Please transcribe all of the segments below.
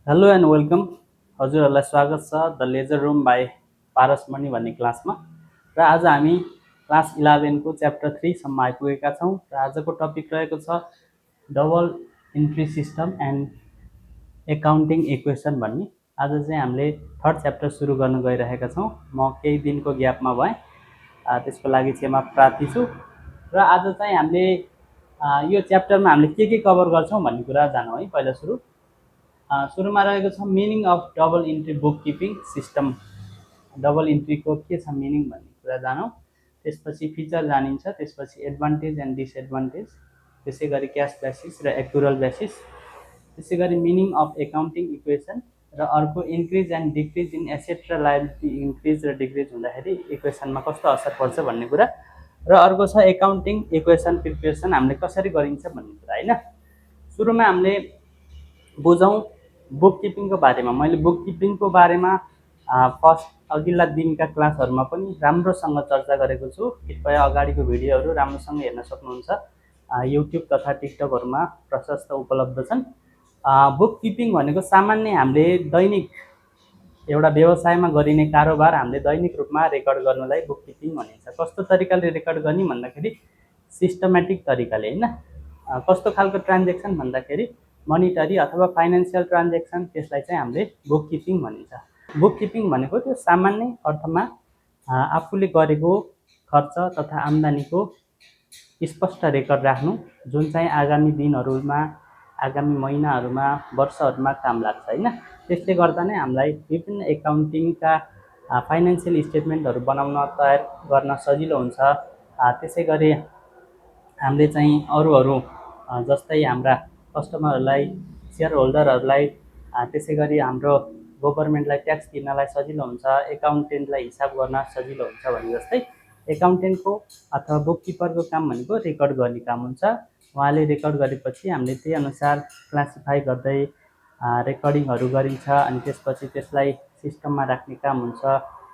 Hello and welcome. हजुरहरूलाई स्वागत छ the ledger room by Paras Mani भन्ने क्लासमा। र आज हामी क्लास 11 को च्याप्टर 3 सम्म आइपुगेका छौँ। र आजको टपिक रहेको छ double entry system and accounting equation भन्ने। आज चाहिँ हामीले थर्ड च्याप्टर सुरु गर्न गइरहेका छौँ। म केही दिनको ग्यापमा भएँ, त्यसको लागि क्षमा प्रार्थी छु। र आज चाहिँ हामीले यो च्याप्टरमा हामीले के कभर गर्छौँ भन्ने कुरा जानौँ है। पहिला सुरुमा रहेको छ meaning of double entry book keeping system. Double इन्ट्रीको के छ मिनिङ भन्ने कुरा जानौँ। त्यसपछि फिचर जानिन्छ, त्यसपछि एडभान्टेज एन्ड डिसएडभान्टेज, त्यसै गरी क्यास बेसिस र एक्चुअल बेसिस, त्यसै गरी मिनिङ अफ एकाउन्टिङ इक्वेसन, र अर्को increase and decrease in asset र लायबिलिटी इन्क्रिज र डिक्रिज हुँदाखेरि इक्वेसनमा कस्तो असर पर्छ भन्ने कुरा, र अर्को छ एकाउन्टिङ इक्वेसन प्रिपरेसन हामीले कसरी गरिन्छ भन्ने कुरा होइन। सुरुमा हामीले बुझौँ बुक किपिङको बारेमा। मैले बुक किपिङको बारेमा फर्स्ट अघिल्ला दिनका क्लासहरूमा पनि राम्रोसँग चर्चा गरेको छु। कृपया अगाडिको भिडियोहरू राम्रोसँग हेर्न सक्नुहुन्छ। युट्युब तथा टिकटकहरूमा प्रशस्त उपलब्ध छन्। बुक किपिङ भनेको सामान्य हामीले दैनिक एउटा व्यवसायमा गरिने कारोबार हामीले दैनिक रूपमा रेकर्ड गर्नलाई बुक किपिङ भनिन्छ। कस्तो तरिकाले रेकर्ड गर्ने भन्दाखेरि सिस्टमेटिक तरिकाले होइन। कस्तो खालको ट्रान्जेक्सन भन्दाखेरि मनिटरी अथवा फाइनेन्सियल ट्रान्जेक्सन, त्यसलाई चाहिँ हामीले बुक किपिङ भनिन्छ। बुक किपिङ भनेको त्यो सामान्य अर्थमा आफूले गरेको खर्च तथा आम्दानीको स्पष्ट रेकर्ड राख्नु, जुन चाहिँ आगामी दिनहरूमा, आगामी महिनाहरूमा, वर्षहरूमा काम लाग्छ होइन। त्यसले गर्दा नै हामीलाई विभिन्न एकाउन्टिङका फाइनेन्सियल स्टेटमेन्टहरू बनाउन तयार गर्न सजिलो हुन्छ। त्यसै गरी हामीले चाहिँ अरू जस्तै हाम्रा कस्टमरहरूलाई, सेयर होल्डरहरूलाई, त्यसै गरी हाम्रो गभर्मेन्टलाई ट्याक्स तिर्नलाई सजिलो हुन्छ, एकाउन्टेन्टलाई हिसाब गर्न सजिलो हुन्छ भने जस्तै एकाउन्टेन्टको अथवा बुक किपरको काम भनेको रेकर्ड गर्ने काम हुन्छ। उहाँले रेकर्ड गरेपछि हामीले त्यही अनुसार क्लासिफाई गर्दै रेकर्डिङहरू गरिन्छ, अनि त्यसपछि त्यसलाई सिस्टममा राख्ने काम हुन्छ।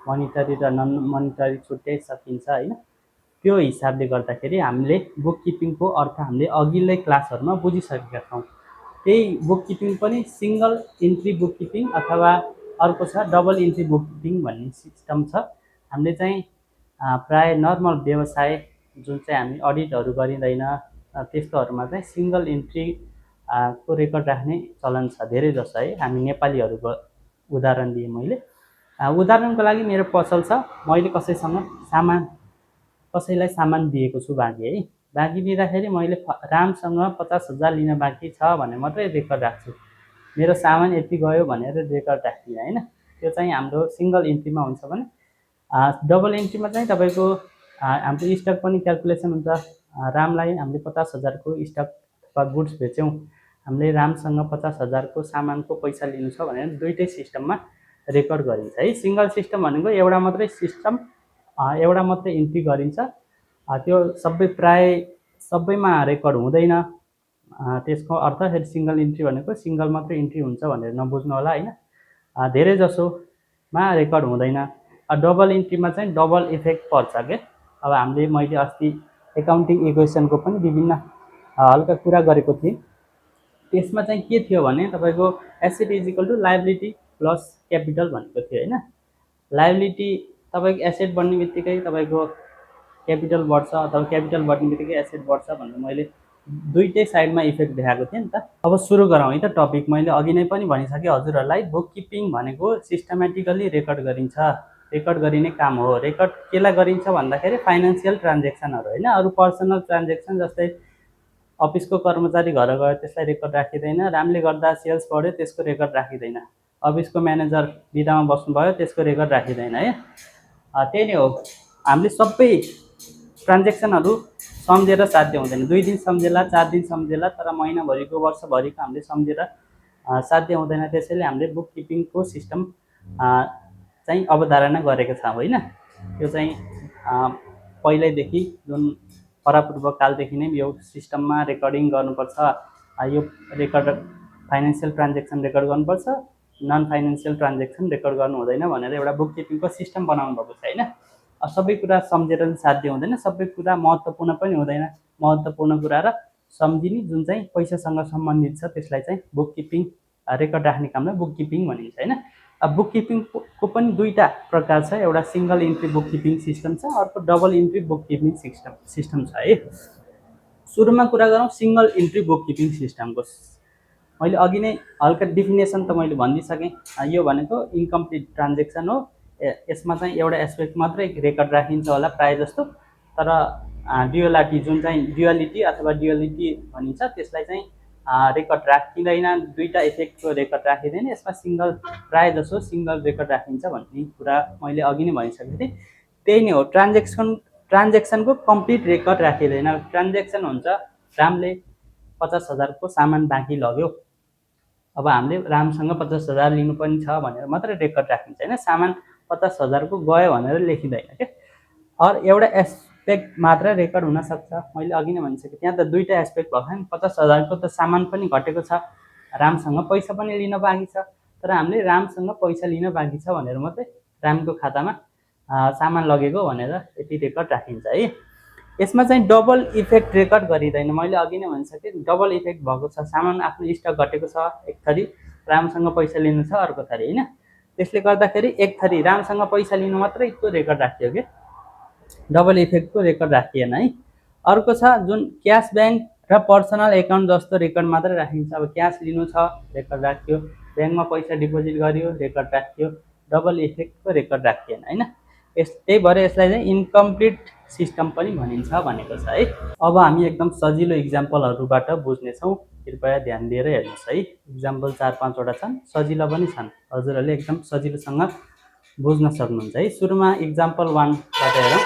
मोनिटरी र नन मोनिटरी छुट्याइ सकिन्छ होइन। त्यो हिसाबले गर्दाखेरि हामीले बुक किपिङको अर्थ हामीले अघिल्लै क्लासहरूमा बुझिसकेका छौँ। त्यही बुक किपिङ पनि सिङ्गल इन्ट्री बुक किपिङ अथवा अर्को छ डबल इन्ट्री बुक किपिङ भन्ने सिस्टम छ। हामीले चाहिँ प्राय नर्मल व्यवसाय जुन चाहिँ हामी अडिटहरू गरिँदैन त्यस्तोहरूमा चाहिँ सिङ्गल इन्ट्री को रेकर्ड राख्ने चलन छ धेरै जसो है। हामी नेपालीहरूको उदाहरण दिएँ मैले। उदाहरणको लागि मेरो पसल छ, मैले कसैलाई सामान दिएको छु बाँकी है। बाँकी दिँदाखेरि मैले रामसँग 50,000 लिन बाँकी छ भने मात्रै रेकर्ड राख्छु। मेरो सामान यति गयो भनेर रेकर्ड राख्दिनँ होइन। त्यो चाहिँ हाम्रो सिङ्गल इन्ट्रीमा हुन्छ भने डबल इन्ट्रीमा चाहिँ तपाईँको हाम्रो स्टक पनि क्यालकुलेसन हुन्छ। रामलाई हामीले 50,000 को स्टक वा गुड्स बेच्यौँ, हामीले रामसँग 50,000 को सामानको पैसा लिनु छ भनेर दुइटै सिस्टममा रेकर्ड गरिन्छ है। सिङ्गल सिस्टम भनेको एउटा मात्रै सिस्टम, एउटा मात्रै इन्ट्री गरिन्छ। त्यो सबैमा रेकर्ड हुँदैन। त्यसको अर्थ फेरि सिङ्गल इन्ट्री भनेको सिङ्गल मात्रै इन्ट्री हुन्छ भनेर नबुझ्नु होला होइन। धेरै जसोमा रेकर्ड हुँदैन। डबल इन्ट्रीमा चाहिँ डबल इफेक्ट पर्छ के। अब मैले अस्ति एकाउन्टिङ इक्वेसनको पनि विभिन्न हल्का कुरा गरेको थिएँ। त्यसमा चाहिँ के थियो भने तपाईँको asset is equal to liability plus capital भनेको थियो होइन। लायबिलिटी तपाईँको एसेट बढ्ने बित्तिकै तपाईँको क्यापिटल बढ्छ अथवा क्यापिटल बढ्ने बित्तिकै एसेट बढ्छ भनेर मैले दुइटै साइडमा इफेक्ट देखाएको थिएँ नि त। अब सुरु गरौँ है त टपिक। मैले अघि नै पनि भनिसकेँ हजुरहरूलाई, बुक किपिङ भनेको सिस्टमेटिकली रेकर्ड गरिन्छ, रेकर्ड गरिने काम हो। रेकर्ड केलाई गरिन्छ भन्दाखेरि फाइनेन्सियल ट्रान्जेक्सनहरू होइन। अरू पर्सनल ट्रान्जेक्सन जस्तै अफिसको कर्मचारी घर गयो त्यसलाई रेकर्ड राखिँदैन। रामले गर्दा सेल्स बढ्यो त्यसको रेकर्ड राखिँदैन। अफिसको म्यानेजर बिदामा बस्नुभयो त्यसको रेकर्ड राखिँदैन है। त्यही नै हो, हामीले सबै ट्रान्जेक्सनहरू सम्झेर साध्य हुँदैन। 2 दिन सम्झेला, 4 दिन सम्झेला, तर महिनाभरिको वर्षभरिको हामीले सम्झेर साध्य हुँदैन। त्यसैले हामीले बुक किपिङको सिस्टम चाहिँ अवधारणा गरेका छौँ होइन। त्यो चाहिँ पहिल्यैदेखि जुन परापूर्व कालदेखि नै यो सिस्टममा रेकर्डिङ गर्नुपर्छ। यो रेकर्ड फाइनेन्सियल ट्रान्जेक्सन रेकर्ड गर्नुपर्छ, नन फाइनेन्सियल ट्रान्जेक्सन रेकर्ड गर्नु हुँदैन भनेर एउटा बुक किपिङको सिस्टम बनाउनु भएको छ होइन। सबै कुरा सम्झेर साध्य हुँदैन, सबै कुरा महत्त्वपूर्ण पनि हुँदैन। महत्त्वपूर्ण कुरा र सम्झिने जुन चाहिँ पैसासँग सम्बन्धित छ त्यसलाई चाहिँ बुक किपिङ रेकर्ड राख्ने कामलाई बुक किपिङ भनिन्छ होइन। अब बुक किपिङको पनि दुईवटा प्रकार छ, एउटा single entry book keeping system छ, अर्को double entry book keeping system छ है। सुरुमा कुरा गरौँ सिङ्गल इन्ट्री बुक किपिङ सिस्टमको। मैले अघि नै हल्का डिफिनेसन त मैले भनिदिइसकेँ, यो भनेको इन्कम्प्लिट ट्रान्जेक्सन हो। यसमा चाहिँ एउटा एस्पेक्ट मात्रै रेकर्ड राखिन्छ होला प्रायः जस्तो, तर ड्युअलिटी अथवा ड्युअलिटी भनिन्छ त्यसलाई चाहिँ रेकर्ड राखिँदैन, दुईवटा इफेक्टको रेकर्ड राखिँदैन। यसमा प्रायः जसो सिङ्गल रेकर्ड राखिन्छ भन्ने कुरा मैले अघि नै भनिसकेको थिएँ। त्यही नै हो, ट्रान्जेक्सनको कम्प्लिट रेकर्ड राखिँदैन। ट्रान्जेक्सन हुन्छ रामले 50,000 को सामान बाँकी लग्यो, अब हामीले रामसँग 50,000 लिनुपर्ने छ भनेर मात्रै रेकर्ड राखिन्छ होइन, सामान 50,000 को गयो भनेर लेखिँदैन क्या। अरू एउटा एस्पेक्ट मात्र रेकर्ड हुनसक्छ, मैले अघि नै भनिसकेँ त्यहाँ त दुईवटा एस्पेक्ट भएको नि, 50,000 को त सामान पनि घटेको छ, रामसँग पैसा पनि लिन बाँकी छ, तर हामीले रामसँग पैसा लिन बाँकी छ भनेर मात्रै रामको खातामा सामान लगेको भनेर यति रेकर्ड राखिन्छ है। यसमा चाहिँ डबल इफेक्ट रेकर्ड गरिँदैन, मैले अघि नै भनिसकेँ डबल इफेक्ट भएको छ, सामान आफ्नो स्टक घटेको छ, एक थरी रामसँग पैसा लिनु छ अर्को थरी होइन, त्यसले गर्दाखेरि एक थरी रामसँग पैसा लिनु मात्रै त्यो रेकर्ड राखियो कि डबल इफेक्टको रेकर्ड राखिएन है। अर्को छ जुन क्यास ब्याङ्क र पर्सनल एकाउन्ट जस्तो रेकर्ड मात्रै राखिन्छ। अब क्यास लिनु छ रेकर्ड राखियो, ब्याङ्कमा पैसा डिपोजिट गरियो रेकर्ड राखियो, डबल इफेक्टको रेकर्ड राखिएन होइन। त्यही भएर यसलाई चाहिँ इन्कम्प्लिट सिस्टम पनि भनिन्छ भनेको छ है। अब हामी एकदम सजिलो इक्जाम्पलहरूबाट बुझ्नेछौँ, कृपया ध्यान दिएर हेर्नुहोस् है। इक्जाम्पल 4-5 वटा छन्, सजिलो पनि छन्, हजुरहरूले एकदम सजिलोसँग बुझ्न सक्नुहुन्छ है। सुरुमा इक्जाम्पल 1बाट हेरौँ।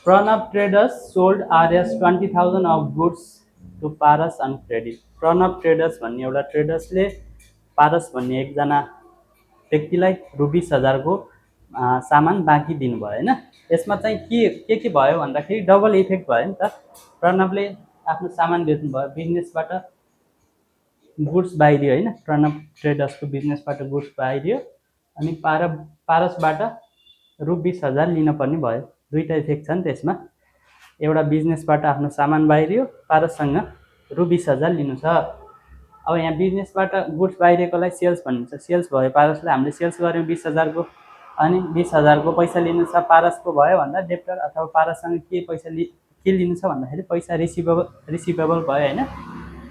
Pranav traders sold RS 20,000 of goods to Paras on credit. Pranav traders भन्ने एउटा ट्रेडर्सले पारस भन्ने एकजना व्यक्तिलाई रु 20,000 को सामान बाँकी दिनुभयो होइन। यसमा चाहिँ के भयो भन्दाखेरि डबल इफेक्ट भयो नि त। प्रणवले आफ्नो सामान बेच्नुभयो, बिजनेसबाट गुड्स बाहिरियो होइन, प्रणव ट्रेडर्सको बिजनेसबाट गुड्स बाहिरियो, अनि पारसबाट रु 20,000 लिन पर्ने भयो। दुईवटा इफेक्ट छन् त्यसमा, एउटा बिजनेसबाट आफ्नो सामान बाहिरियो, पारससँग रु 20,000 लिनु छ। अब यहाँ बिजनेसबाट गुड्स बाहिरिएकोलाई सेल्स भनिन्छ, सेल्स भयो पारसले, हामीले सेल्स गऱ्यौँ 20,000 को, अनि 20,000 को पैसा लिनु छ पारसको भयो भन्दा डेप्टर अथवा पारससँग के लिनु छ भन्दाखेरि पैसा रिसिभेबल भयो होइन।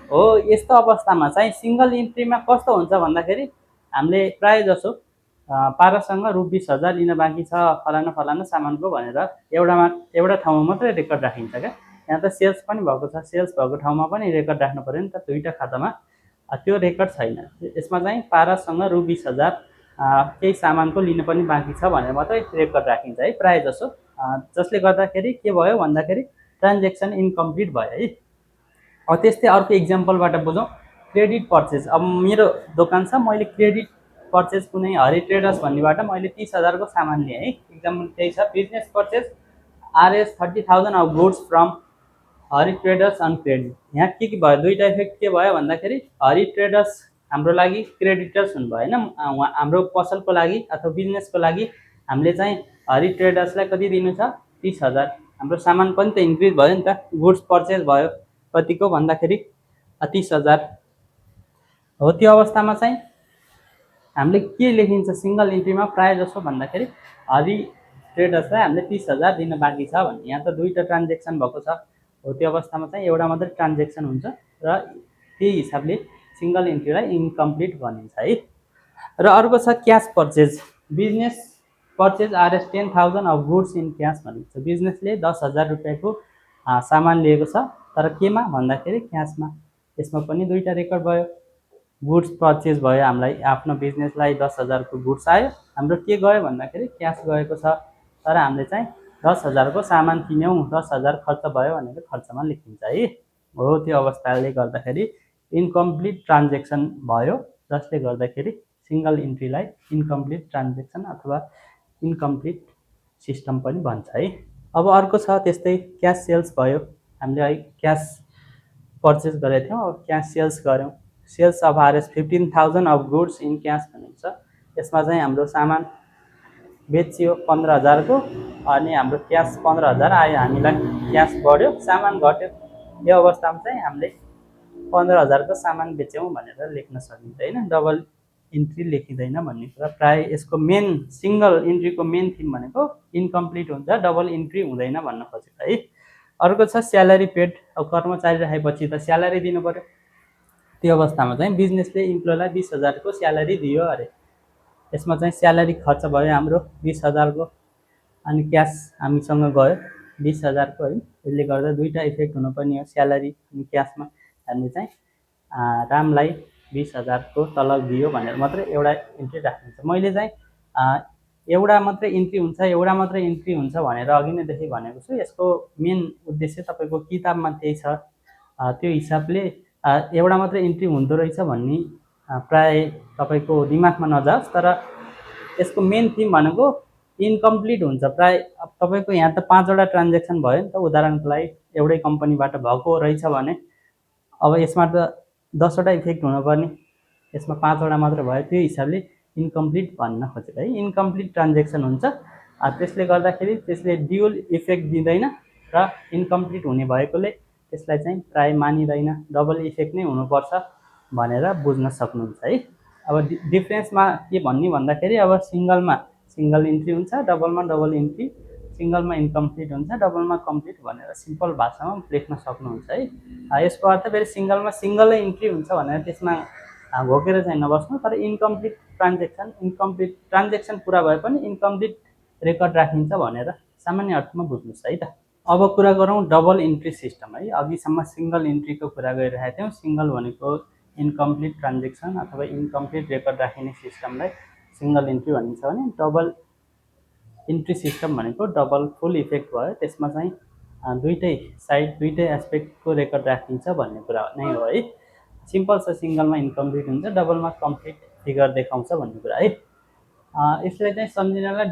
हो, यस्तो अवस्थामा चाहिँ सिङ्गल इन्ट्रीमा कस्तो हुन्छ भन्दाखेरि हामीले प्रायः जसो पारससँग रु 20,000 लिन बाँकी छ फलाना सामानको भनेर एउटा ठाउँमा मात्रै रेकर्ड राखिन्छ क्या। यहाँ त सेल्स पनि भएको छ, सेल्स भएको ठाउँमा पनि रेकर्ड राख्नु पऱ्यो नि त, दुईवटा खातामा त्यो रेकर्ड छैन। यसमा चाहिँ पारससँग रु 20,000 केही सामानको लिनु पनि बाँकी छ भनेर मात्रै रेकर्ड राखिन्छ है प्रायः जसो, जसले गर्दाखेरि के भयो भन्दाखेरि ट्रान्जेक्सन इन्कम्प्लिट भयो है। त्यस्तै अर्को इक्जाम्पलबाट बुझौँ, क्रेडिट पर्चेज। अब मेरो दोकान छ, मैले क्रेडिट पर्चेज कुनै हरि ट्रेडर्स भन्नेबाट मैले 30,000 को सामान लिएँ है। इक्जाम्पल त्यही छ, business purchase RS 30,000 of goods from Hari traders on credit. यहाँ के भयो, दुईवटा इफेक्ट के भयो भन्दाखेरि हरि ट्रेडर्स हाम्रो लागि क्रेडिटर्स हुनुभयो होइन, हाम्रो पसलको लागि अथवा बिजनेसको लागि हामीले चाहिँ हरि ट्रेडर्सलाई कति दिनु छ 30,000। हाम्रो सामान पनि त इन्क्रिज भयो नि त, गुड्स पर्चेज भयो कतिको भन्दाखेरि 30,000 हो। त्यो अवस्थामा चाहिँ हामीले के लेखिन्छ सिङ्गल इन्ट्रीमा प्रायः जसो भन्दाखेरि हरि ट्रेडर्सलाई हामीले 30,000 दिन बाँकी छ भन्ने। यहाँ त दुईवटा ट्रान्जेक्सन भएको छ हो, त्यो अवस्थामा चाहिँ एउटा मात्रै ट्रान्जेक्सन हुन्छ र त्यही हिसाबले सिङ्गल इन्ट्रीलाई इन्कम्प्लिट भनिन्छ है। र अर्को छ cash purchase. Business purchase RS 10,000 of goods in cash भनिन्छ। बिजनेसले 10,000 रुपियाँको सामान लिएको छ, तर केमा भन्दाखेरि क्यासमा। यसमा पनि दुईवटा रेकर्ड भयो, गुड्स पर्चेज भयो, हामीलाई आफ्नो बिजनेसलाई 10,000 को गुड्स आयो, हाम्रो के गयो भन्दाखेरि क्यास गएको छ, तर हामीले चाहिँ 10,000 को सामान किन्यौँ, 10,000 खर्च भयो भनेर खर्चमा लेखिन्छ है। हो, त्यो अवस्थाले गर्दाखेरि इन्कम्प्लिट ट्रान्जेक्सन भयो, जसले गर्दाखेरि सिङ्गल इन्ट्रीलाई इन्कम्प्लिट ट्रान्जेक्सन अथवा इन्कम्प्लिट सिस्टम पनि भन्छ है। अब अर्को छ त्यस्तै क्यास सेल्स भयो, हामीले क्यास पर्चेज गरेका थियौँ, अब क्यास सेल्स गऱ्यौँ, sales of RS 15,000 of goods in cash भनिन्छ। यसमा चाहिँ हाम्रो सामान बेचियो 15,000 को, अनि हाम्रो क्यास 15,000 आयो, हामीलाई क्यास बढ्यो, सामान घट्यो। यो अवस्थामा चाहिँ हामीले 15,000 को सामान बेच्यौँ भनेर लेख्न सकिन्छ हैन, डबल इन्ट्री लेखिँदैन भन्ने कुरा। प्रायः यसको मेन सिङ्गल इन्ट्रीको मेन थिम भनेको इन्कम्प्लिट हुन्छ, डबल इन्ट्री हुँदैन भन्न खोजेको है। अर्को छ स्यालेरी पेड। अब कर्मचारी राखेपछि त स्यालेरी दिनु पर्यो। त्यो अवस्थामा चाहिँ बिजनेसले इम्प्लोइलाई 20,000 को स्यालेरी दियो अरे। यसमा चाहिँ स्यालेरी खर्च भयो हाम्रो 20,000 को, अनि क्यास हामीसँग गयो 20,000 को है। यसले गर्दा दुईटा इफेक्ट हुनुपर्ने हो, स्यालेरी अनि क्यासमा। हामीले चाहिँ रामलाई 20,000 को तलब दियो भनेर मात्रै एउटा इन्ट्री राखिन्छ। मैले चाहिँ एउटा मात्रै इन्ट्री हुन्छ, एउटा मात्रै इन्ट्री हुन्छ भनेर अघि नैदेखि भनेको छु। यसको मेन उद्देश्य तपाईँको किताबमा त्यही छ, त्यो हिसाबले एउटा मात्रै इन्ट्री हुँदो रहेछ भन्ने प्राय तपाईँको दिमागमा नजाओस्। तर यसको मेन थिम भनेको इन्कम्प्लिट हुन्छ प्राय। अब तपाईँको यहाँ त 5वटा ट्रान्जेक्सन भयो नि त, उदाहरणको लागि एउटै कम्पनीबाट भएको रहेछ भने अब यसमा त 10वटा इफेक्ट हुनुपर्ने, यसमा 5वटा मात्र भयो। त्यो हिसाबले इन्कम्प्लिट भन्न खोजेको है। इन्कम्प्लिट ट्रान्जेक्सन हुन्छ, त्यसले गर्दाखेरि त्यसले ड्युअल इफेक्ट दिँदैन र इन्कम्प्लिट हुने भएकोले त्यसलाई चाहिँ प्राय मानिँदैन, डबल इफेक्ट नै हुनुपर्छ भनेर बुझ्न सक्नुहुन्छ है। अब डिफ्रेन्समा के भन्ने भन्दाखेरि अब सिङ्गलमा सिङ्गल इन्ट्री हुन्छ, डबलमा डबल इन्ट्री, सिङ्गलमा इन्कम्प्लिट हुन्छ, डबलमा कम्प्लिट भनेर सिम्पल भाषामा लेख्न सक्नुहुन्छ है। यसको अर्थ फेरि सिङ्गलमा सिङ्गलै इन्ट्री हुन्छ भनेर त्यसमा घोकेर चाहिँ नबस्नु। तर इन्कम्प्लिट ट्रान्जेक्सन पुरा भए पनि इन्कम्प्लिट रेकर्ड राखिन्छ भनेर सामान्य अर्थमा बुझ्नुहोस् है त। अब कुरा गरौँ डबल इन्ट्री सिस्टम है। अघिसम्म सिङ्गल इन्ट्रीको कुरा गरिरहेका थियौँ। सिङ्गल भनेको इन्कम्प्लिट ट्रान्जेक्सन अथवा इन्कम्प्लिट रेकर्ड राखिने सिस्टमलाई सिङ्गल इन्ट्री भनिन्छ भने डबल इन्ट्री सिस्टम भनेको डबल फुल इफेक्ट भयो। त्यसमा चाहिँ दुईटै साइड दुईटै एस्पेक्टको रेकर्ड राखिन्छ भन्ने कुरा नै हो है। सिम्पल छ, सिङ्गलमा इन्कम्प्लिट हुन्छ, डबलमा कम्प्लिट फिगर देखाउँछ भन्ने कुरा है। यसलाई चाहिँ सम्झिनलाई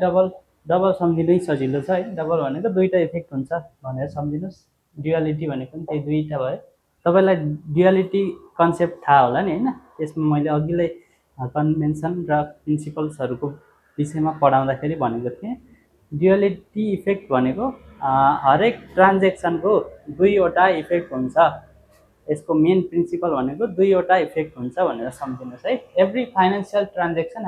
डबल सम्झिनै सजिलो छ है। डबल भनेको दुईटा इफेक्ट हुन्छ भनेर सम्झिनुहोस्। ड्युअलिटी भनेको पनि त्यही दुईटा भयो। तपाईँलाई ड्युअलिटी कन्सेप्ट थाहा होला नि हैन। त्यसमा मैले अघिल्लै कन्भेन्सन र प्रिन्सिपल्सहरूको विषयमा पढाउँदाखेरि भनेको थिएँ। ड्युअलिटी इफेक्ट भनेको हरेक ट्रान्जेक्सनको दुईवटा इफेक्ट हुन्छ। यसको मेन प्रिन्सिपल भनेको दुईवटा इफेक्ट हुन्छ भनेर सम्झिनुहोस् है। Every financial transaction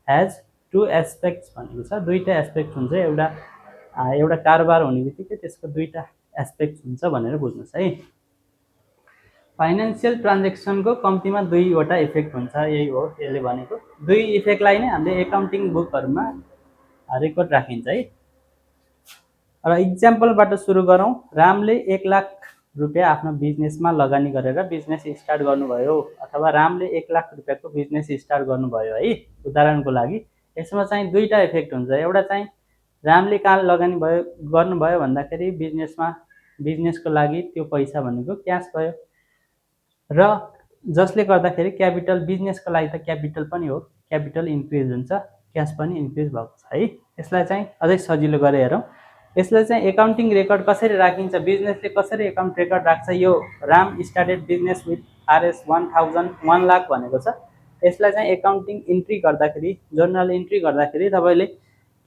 has two aspects भनेको छ। दुईटा एस्पेक्ट हुन्छ। एउटा कारोबार हुने बित्तिकै त्यसको दुईटा एस्पेक्ट हुन्छ भनेर बुझ्नुहोस् है। फाइनेन्सियल ट्रान्जेक्सनको कम्तीमा दुईवटा इफेक्ट हुन्छ, यही हो यसले भनेको। दुई इफेक्टलाई नै हामीले एकाउन्टिङ बुकहरूमा रेकर्ड राखिन्छ है। र इक्जाम्पलबाट सुरु गरौँ। रामले 1 लाख रुपियाँ आफ्नो बिजनेसमा लगानी गरेर बिजनेस स्टार्ट गर्नुभयो, अथवा रामले 1 लाख रुपियाँको बिजनेस स्टार्ट गर्नुभयो है। उदाहरणको लागि यसमा चाहिँ दुईटा इफेक्ट हुन्छ। एउटा चाहिँ रामले कहाँ लगानी गर्नुभयो भन्दाखेरि बिजनेसको लागि त्यो पैसा भनेको क्यास भयो, र जसले गर्दाखेरि क्यापिटल, बिजनेसको लागि त क्यापिटल पनि हो, क्यापिटल इन्क्रिज हुन्छ, क्यास पनि इन्क्रिज भएको छ है। यसलाई चाहिँ अझै सजिलो गरेर हेरौँ। यसलाई चाहिँ एकाउन्टिङ रेकर्ड कसरी राखिन्छ, बिजनेसले कसरी एकाउन्ट रेकर्ड राख्छ। यो Ram started business with RS 1 lakh भनेको छ। यसलाई चाहिँ एकाउन्टिङ इन्ट्री गर्दाखेरि, जर्नल इन्ट्री गर्दाखेरि तपाईँले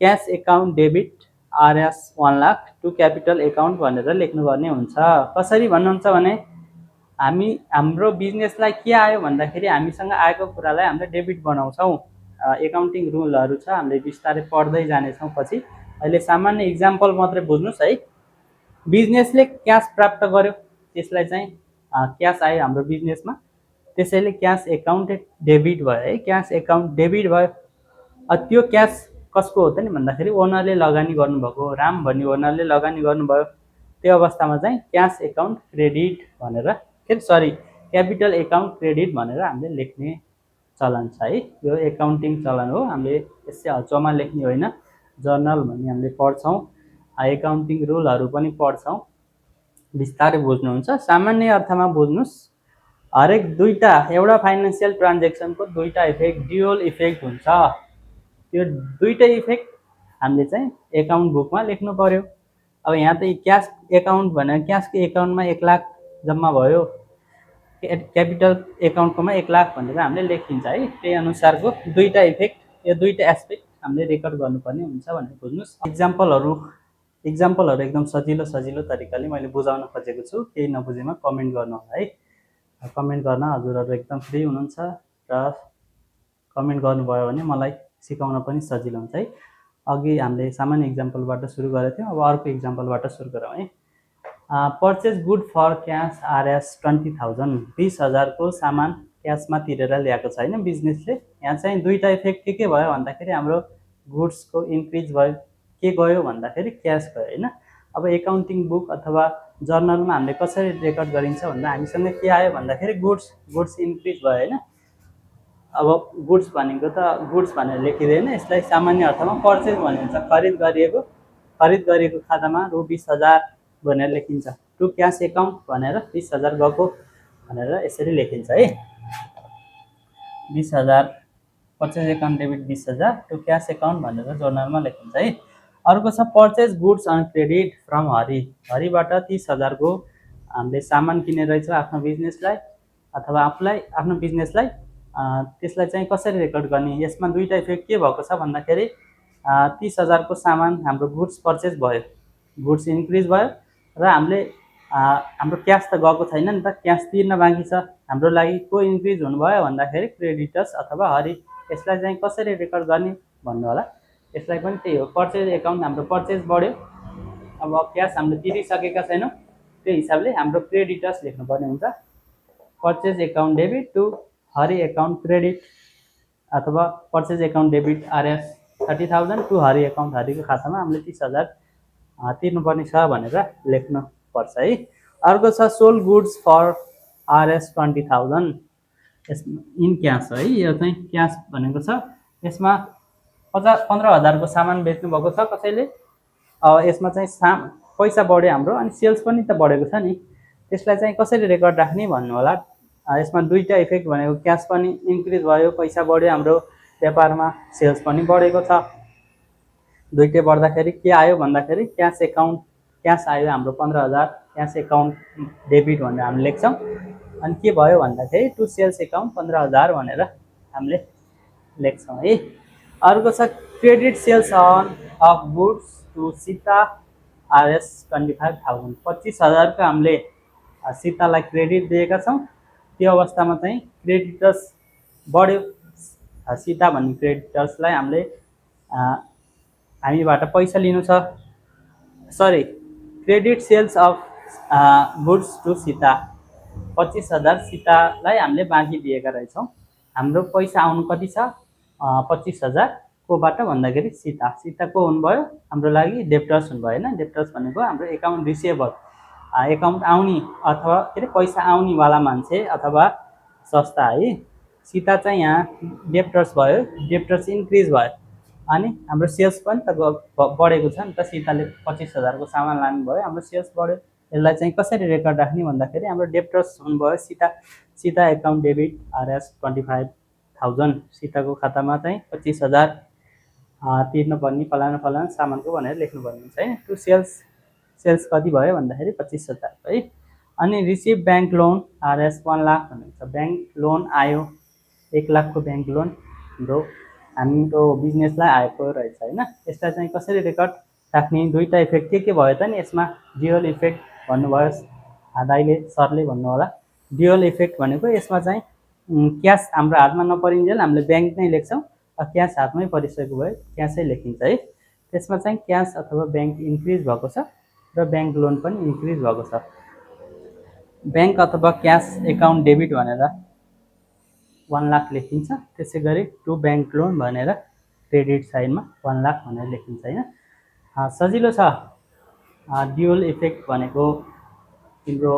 cash account debit RS 1 lakh to capital account भनेर लेख्नुपर्ने हुन्छ। कसरी भन्नुहुन्छ भने हाम्रो बिजनेसलाई के आयो भन्दाखेरि हामीसँग आएको कुरालाई हामीले डेबिट बनाउँछौँ। एकाउन्टिङ रुलहरू छ, हामीले बिस्तारै पढ्दै जानेछौँ पछि। अहिले सामान्य इक्जाम्पल मात्रै बुझ्नुहोस् है। बिजनेसले क्यास प्राप्त गर्यो, त्यसलाई चाहिँ क्यास आयो हाम्रो बिजनेसमा, त्यसैले क्यास एकाउन्ट डेबिट भयो है। क्यास एकाउन्ट डेबिट भयो। त्यो क्यास कसको हो त नि भन्दाखेरि ओनरले लगानी गर्नुभएको, राम भन्ने ओनरले लगानी गर्नुभयो। त्यो अवस्थामा चाहिँ क्यास एकाउन्ट क्रेडिट भनेर, क्यापिटल एकाउन्ट क्रेडिट भनेर हामीले लेख्ने चलन छ है। यो एकाउन्टिङ चलन हो, हामीले यसै हल्चोमा लेख्ने होइन। जर्नल भन्ने हामीले पढ्छौँ, एकाउन्टिङ रुलहरू पनि पढ्छौँ, बिस्तारै बुझ्नुहुन्छ। सामान्य अर्थमा बुझ्नुहोस्। हरेक एउटा फाइनेन्सियल ट्रान्जेक्सनको दुईटा इफेक्ट, ड्युअल इफेक्ट हुन्छ। त्यो दुईटै इफेक्ट हामीले चाहिँ एकाउन्ट बुकमा लेख्नु पर्यो। अब यहाँ त क्यास एकाउन्ट भनेर क्यासको एकाउन्टमा 1 लाख जम्मा भयो, क्यापिटल एकाउन्टकोमा 1 लाख भनेर हामीले लेखिन्छ है। त्यही अनुसारको दुईटा इफेक्ट, यो दुईटा एस्पेक्ट हामीले रेकर्ड गर्नुपर्ने हुन्छ भनेर बुझ्नुहोस्। इक्जाम्पलहरू एकदम सजिलो तरिकाले मैले बुझाउन खोजेको छु। केही नबुझेमा कमेन्ट गर्नु होला है। कमेन्ट गर्न हजुरहरू एकदम फ्री हुनुहुन्छ र कमेन्ट गर्नुभयो भने मलाई सिकाउन पनि सजिलो हुन्छ है। अघि हामीले सामान्य इक्जाम्पलबाट सुरु गरेको थियौँ, अब अर्को इक्जाम्पलबाट सुरु गरौँ है। Purchase good for cash RS 20,000, 20,000 को सामान क्यासमा तिरेर ल्याएको छ होइन बिजनेसले। यहाँ चाहिँ दुईवटा इफेक्ट के भयो भन्दाखेरि हाम्रो गुड्सको इन्क्रिज भयो, के गयो भन्दाखेरि क्यास गयो होइन। अब एकाउन्टिङ बुक अथवा जर्नलमा हामीले कसरी रेकर्ड गरिन्छ भन्दा हामीसँग के आयो भन्दाखेरि गुड्स इन्क्रिज भयो होइन। अब गुड्स भनेको त गुड्स भनेर लेखिँदैन, यसलाई सामान्य अर्थमा पर्चेज भनिन्छ। खरिद गरिएको खातामा रु 20,000 भनेर लेखिन्छ। टु क्यास एकाउन्ट भनेर 20,000 गएको भनेर यसरी लेखिन्छ है। 20,000 purchase account debit 20,000 to cash account भनेर जर्नलमा लेखिन्छ है। अर्को छ purchase goods on credit from हरिबाट 30,000 को हामीले सामान किनेर रहेछ आफ्नो बिजनेसलाई अथवा आफूलाई आफ्नो बिजनेसलाई, त्यसलाई चाहिँ कसरी रेकर्ड गर्ने। यसमा दुईवटा इफेक्ट के भएको छ भन्दाखेरि 30,000 को सामान हाम्रो गुड्स पर्चेज भयो, गुड्स इन्क्रिज भयो र हामीले हाम्रो क्यास त गएको छैन नि त, क्यास तिर्न बाँकी छ। हाम्रो लागि को इन्क्रिज हुनुभयो भन्दाखेरि क्रेडिटर्स अथवा हरि। यसलाई चाहिँ कसरी रेकर्ड गर्ने भन्नु होला। यसलाई पनि त्यही हो, पर्चेज एकाउन्ट हाम्रो पर्चेज बढ्यो, अब क्यास हामीले तिरिसकेका छैनौँ, त्यो हिसाबले हाम्रो क्रेडिटर्स लेख्नुपर्ने हुन्छ। Purchase account debit to Hari account credit अथवा purchase account debit RS 30,000 to Hari account, हरिको खातामा हामीले 30,000 तिर्नुपर्ने छ भनेर लेख्नुपर्छ है। अर्को छ sold goods for RS 20,000 in cash है। यो चाहिँ क्यास भनेको छ, यसमा 15,000 को सामान बेच्नु भएको छ कसैले। यसमा चाहिँ पैसा बढ्यो हाम्रो अनि सेल्स पनि त बढेको छ नि, त्यसलाई चाहिँ कसरी रेकर्ड राख्ने भन्नु होला। यसमा दुईवटा इफेक्ट भनेको क्यास पनि इन्क्रिज भयो, पैसा बढ्यो हाम्रो व्यापारमा, सेल्स पनि बढेको छ। दुईटै बढ्दाखेरि के आयो भन्दाखेरि क्यास आयो हाम्रो 15,000, क्यास एकाउन्ट डेबिट भनेर हामी लेख्छौँ। अनि के भयो भन्दाखेरि टु सेल्स एकाउन्ट 15,000 भनेर हामीले लेख्छौँ है। अर्को छ credit sales of goods to Sita RS 25,000, 25,000 को हामीले सीतालाई क्रेडिट दिएका छौँ। त्यो अवस्थामा चाहिँ क्रेडिटर्स बढ्यो, सीता भन्ने क्रेडिटर्सलाई हामीबाट पैसा लिनु छ। Sorry, credit sales of goods to Sita, 25,000 सीतालाई हामीले बाँकी दिएका रहेछौँ। हाम्रो पैसा आउनु कति छ 25,000 कोबाट भन्दाखेरि सीता को हुनुभयो हाम्रो लागि डेप्टर्स हुनुभयो होइन। डेप्टर्स भनेको हाम्रो एकाउन्ट रिसिभेबल, एकाउन्ट आउने अथवा के अरे पैसा आउनेवाला मान्छे अथवा संस्था है। सीता चाहिँ यहाँ डेप्टर्स भयो, डेप्टर्स इन्क्रिज भयो अनि हाम्रो सेल्स पनि त बढेको छ नि त। सीताले 25,000 को सामान लानुभयो, हाम्रो सेल्स बढ्यो। यसलाई चाहिँ कसरी रेकर्ड राख्ने भन्दाखेरि हाम्रो डेप्टर्स हुनुभयो सीता एकाउन्ट डेबिट आरएस 25,000, सीताको खातामा चाहिँ 25,000 तिर्नुपर्ने फलाना सामानको भनेर लेख्नुपर्ने हुन्छ है। टु सेल्स कति भयो भन्दाखेरि 25,000 है। अनि receive bank loan RS 1 lakh भन्नुहुन्छ। ब्याङ्क लोन आयो, 1 लाख को ब्याङ्क लोन हाम्रो बिजनेसलाई आएको रहेछ होइन। यसलाई चाहिँ कसरी रेकर्ड राख्ने, दुईवटा इफेक्ट के भयो त नि यसमा। ड्युअल इफेक्ट भन्नुभयो दाइले, सरले भन्नु होला। ड्युअल इफेक्ट भनेको यसमा चाहिँ क्यास हाम्रो हातमा नपरिन्जेल हामीले ब्याङ्क नै लेख्छौँ, क्यास हातमै परिसकेको भए क्यासै लेखिन्छ है। त्यसमा चाहिँ क्यास अथवा ब्याङ्क इन्क्रिज भएको छ र ब्याङ्क लोन पनि इन्क्रिज भएको छ। ब्याङ्क अथवा क्यास एकाउन्ट डेबिट भनेर 1 लाख लेखिन्छ, त्यसै गरी टु ब्याङ्क लोन भनेर क्रेडिट साइडमा 1 लाख भनेर लेखिन्छ होइन। सजिलो छ। ड्युअल इफेक्ट भनेको तिम्रो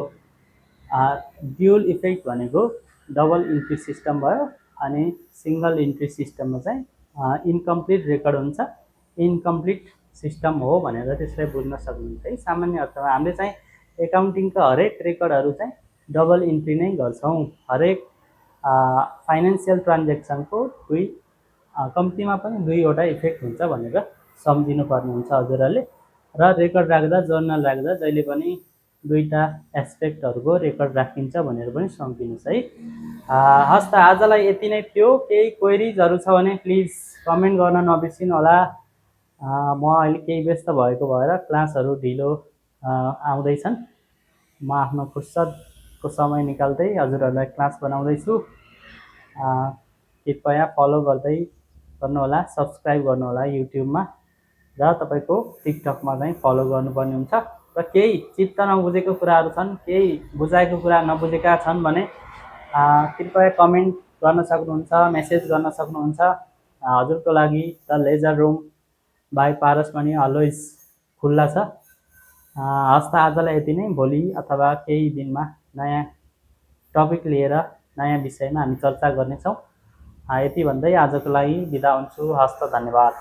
ड्युअल इफेक्ट भनेको डबल इन्ट्री सिस्टम भयो अनि सिङ्गल इन्ट्री सिस्टममा चाहिँ इन्कम्प्लिट रेकर्ड हुन्छ। इन्कम्प्लिट सिस्टम हो भनेर त्यसलाई बुझ्न सक्नुहुन्छ है। सामान्य अर्थमा हामीले चाहिँ एकाउन्टिङका हरेक रेकर्डहरू चाहिँ डबल इन्ट्री नै गर्छौँ। हरेक फाइनेन्सियल ट्रान्जेक्सनको कम्तीमा पनि दुईवटा इफेक्ट हुन्छ भनेर सम्झिनुपर्ने हुन्छ हजुरहरूले। र रेकर्ड राख्दा, जर्नल राख्दा जहिले पनि दुईवटा एस्पेक्टहरूको रेकर्ड राखिन्छ भनेर पनि सम्झिनुहोस् है। हस् त, आजलाई यति नै थियो। केही क्वेरिजहरू छ भने प्लिज कमेन्ट गर्न नबिर्सिनु होला। म अहिले केही व्यस्त भएको भएर क्लासहरू ढिलो आउँदैछन्। म आफ्नो फुर्सद को समय निकाल्दै हजुरहरूलाई क्लास बनाउँदैछु। कृपया फलो गर्दै गर्नुहोला, सब्सक्राइब गर्नुहोला युट्युबमा र तपाईँको टिकटकमा चाहिँ फलो गर्नुपर्ने हुन्छ। र केही चित्त नबुझेको कुराहरू छन्, केही बुझाएको कुरा नबुझेका छन् भने कृपया कमेन्ट गर्न सक्नुहुन्छ, मेसेज गर्न सक्नुहुन्छ। हजुरको लागि the ledger room by Paras Mani always खुल्ला छ। हस् त आजलाई यति नै। भोलि अथवा केही दिनमा नयाँ टपिक लिएर नयाँ विषयमा हामी चर्चा गर्नेछौँ। यति भन्दै आजको लागि बिदा हुन्छु। हस् त, धन्यवाद।